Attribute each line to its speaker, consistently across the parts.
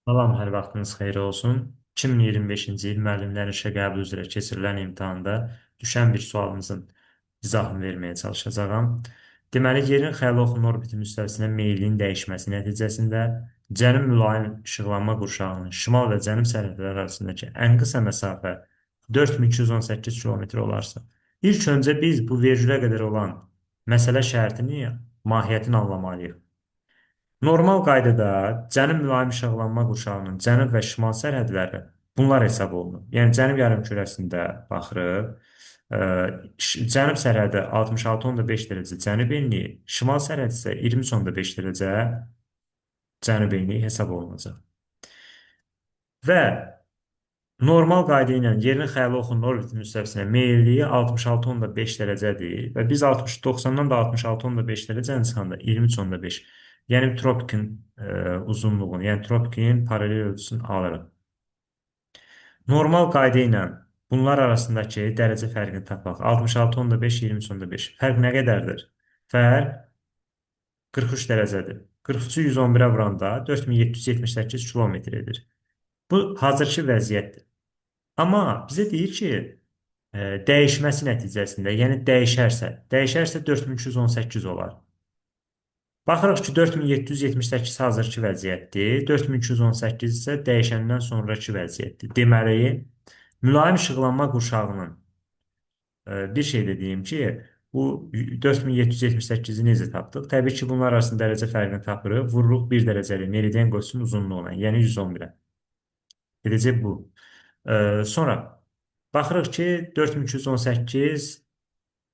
Speaker 1: Salam, hər vaxtınız xeyir olsun. 2025-ci il müəllimlərin işə qəbulu üzrə keçirilən imtahanda düşən bir sualımızın izahını verməyə çalışacağam. Deməli, yerin xəyal oxunun orbiti müstəvisinə meyilliyin dəyişməsi nəticəsində cənub mülayim işıqlanma qurşağının şimal və cənub sərhədləri arasındakı ən qısa məsafə 4218 kilometr olarsa, ilk öncə biz bu vergülə qədər olan məsələ şərtini, mahiyyətini anlamalıyıq. Normal qaydada cənub mülayim işıqlanma qurşağının cənub və şimal sərhədləri bunlar hesab olunur. Yəni cənub yarımkürəsində baxırıq. ə, Cənub sərhədi 66,5 dərəcə cənub enliyi, şimal sərhədi isə 23,5 dərəcə cənub enliyi hesab olunacaq. Və normal qayda ilə yerin xəyali oxunun orbit müstəvisinə meyilliyi 66,5 dərəcədir və biz 90-dan da 66,5 dərəcəni çıxanda 23,5, yəni tropikin uzunluğunu, yəni tropikin paralel ölçüsünü alırıq. Normal qayda ilə bunlar arasındakı dərəcə fərqini tapaq. 66,5, 23,5. Fərq nə qədərdir? Fərq 43 dərəcədir. 43-ü 111-ə vuranda 4778 kilometr edir. Bu hazırki vəziyyətdir. Amma bizə deyir ki, dəyişməsi nəticəsində, yəni dəyişərsə 4218 olar. Baxırıq ki, 4778 hazırki vəziyyətdir, 4218 isə dəyişəndən sonraki vəziyyətdir. Deməli, mülayim işıqlanma qurşağının bir şey də deyim ki, bu 4778-i necə tapdıq? Təbii ki, bunlar arasında dərəcə fərqini tapırıq, vururuq 1 dərəcəli meridian qoşunun uzunluğuna, yəni 111-ə. Edəcək bu. Sonra baxırıq ki, 4218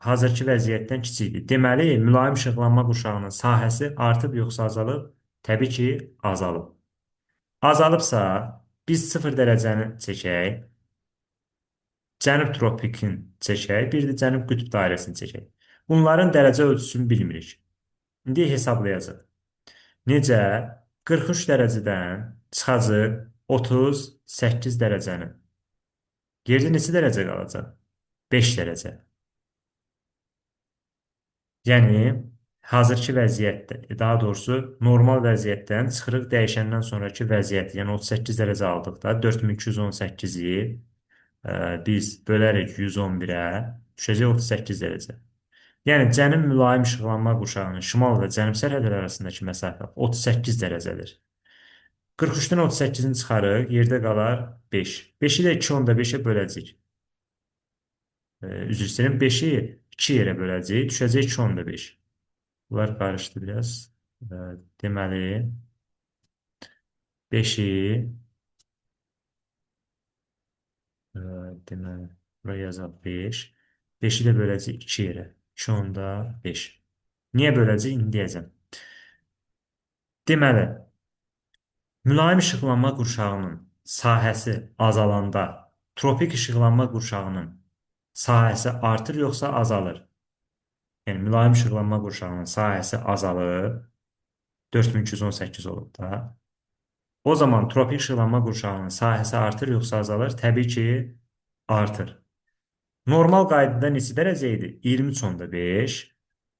Speaker 1: hazırki vəziyyətdən kiçikdir. Deməli, mülayim işıqlanma qurşağının sahəsi artıb yoxsa azalıb? Təbii ki, azalıb. Azalıbsa, biz 0 dərəcəni çəkək, cənub tropikin çəkək, bir də cənub qütb dairəsini çəkək. Bunların dərəcə ölçüsünü bilmirik. İndi hesablayacaq. Necə? 43 dərəcədən çıxacaq 38 dərəcənin. Yerdə neçə dərəcə qalacaq? 5 dərəcə. Yəni, hazırki vəziyyətdə, daha doğrusu normal vəziyyətdən çıxırıq dəyişəndən sonraki vəziyyət, yəni 38 dərəcə aldıqda 4218-i biz bölərik 111-ə, düşəcək 38 dərəcə. Yəni, cənub mülayim işıqlanma qurşağının şimal və cənub sərhədləri arasındakı məsafə 38 dərəcədir. 43-dən 38-ni çıxarıq, yerdə qalar 5. 5-i də 2,5-ə böləcək. Üzr istəyirəm, 5-i 2 yerə böləcək, düşəcək 2,5. Bunlar qarışdı biraz. Deməli, 5-i deməli, buraya yazaq 5. 5-i də böləcək 2 yerə. 2,5. Niyə böləcək? İndi deyəcəm. Deməli, mülayim işıqlanma qurşağının sahəsi azalanda tropik işıqlanma qurşağının sahəsi artır yoxsa azalır? Yəni, mülayim işıqlanma qurşağının sahəsi azalır, 4218 olub da. O zaman tropik işıqlanma qurşağının sahəsi artır yoxsa azalır? Təbii ki, artır. Normal qaydada neçə dərəcə idi? 23,5.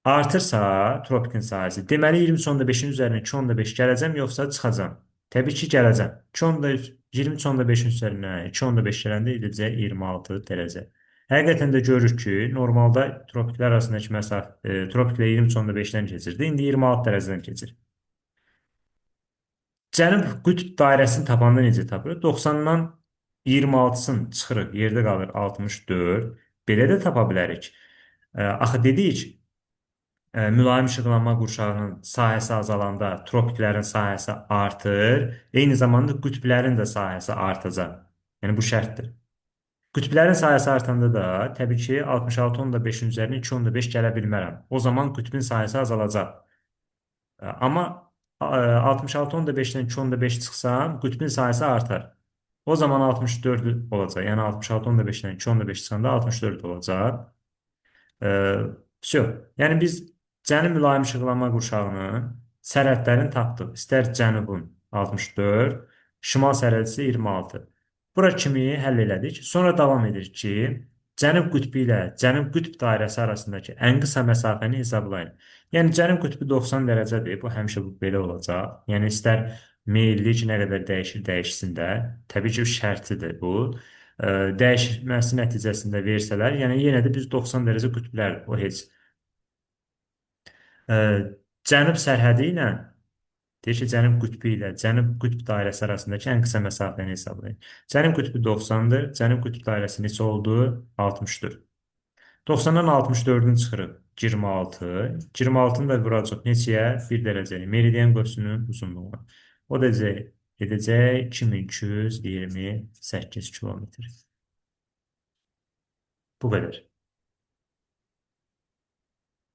Speaker 1: Artırsa tropikin sahəsi. Deməli, 23,5-in üzərinə 2,5 gələcəm yoxsa çıxacam? Təbii ki, gələcəm. 23,5-in üzərinə 2,5 gələndə edəcək 26 dərəcə. Həqiqətən də görürük ki, normalda tropiklər arasındakı məsafə, tropiklə 23,5-dən keçirdi. İndi 26 dərəcədən keçir. Cənub qütb dairəsini tapanda necə tapırıq? 90-dan 26-sını çıxırıq, yerdə qalır 64. Belə də tapa bilərik. Axı dedik, mülayim işıqlanma qurşağının sahəsi azalanda tropiklərin sahəsi artır, eyni zamanda qütblərin də sahəsi artacaq. Yəni, bu şərtdir. Qütblərin sahəsi artanda da təbii ki, 66,5-in üzərinə 2,5 gələ bilmərəm. O zaman qütbün sahəsi azalacaq. Amma 66,5-dən 2,5 çıxsam, qütbün sahəsi artar. O zaman 64 olacaq. Yəni 66,5-dən 2,5 çıxanda 64 olacaq. Yəni biz cənub mülayim işıqlanma qurşağının sərhədlərini tapdıq. İstər cənubun 64, şimal sərhədi isə 26. Bura kimi həll elədik. Sonra davam edirik ki, cənub qütbü ilə cənub qütb dairəsi arasındakı ən qısa məsafəni hesablayın. Yəni cənub qütbü 90 dərəcədir. Bu həmişə belə olacaq. Yəni istər Meyillik nə qədər dəyişir, dəyişsin də. Təbii ki, şərtidir bu. Dəyişməsi nəticəsində versələr, yəni yenə də biz 90 dərəcə qütblər, o heç. Ə, Cənub sərhədi ilə deyir ki, Cənub qütbü ilə Cənub qütb dairəsi arasındakı ən qısa məsafəni hesablayın. Cənub qütbü 90-dır. Cənub qütb dairəsi neçə oldu? 60-dır. 90-dan 64-ünü çıxırıq. 26. 26-nı da vuracaq neçəyə? 1 dərəcəyə. Meridian qövsünün uzunluğuna. O da edəcək 2228 kilometr. Bu qədər.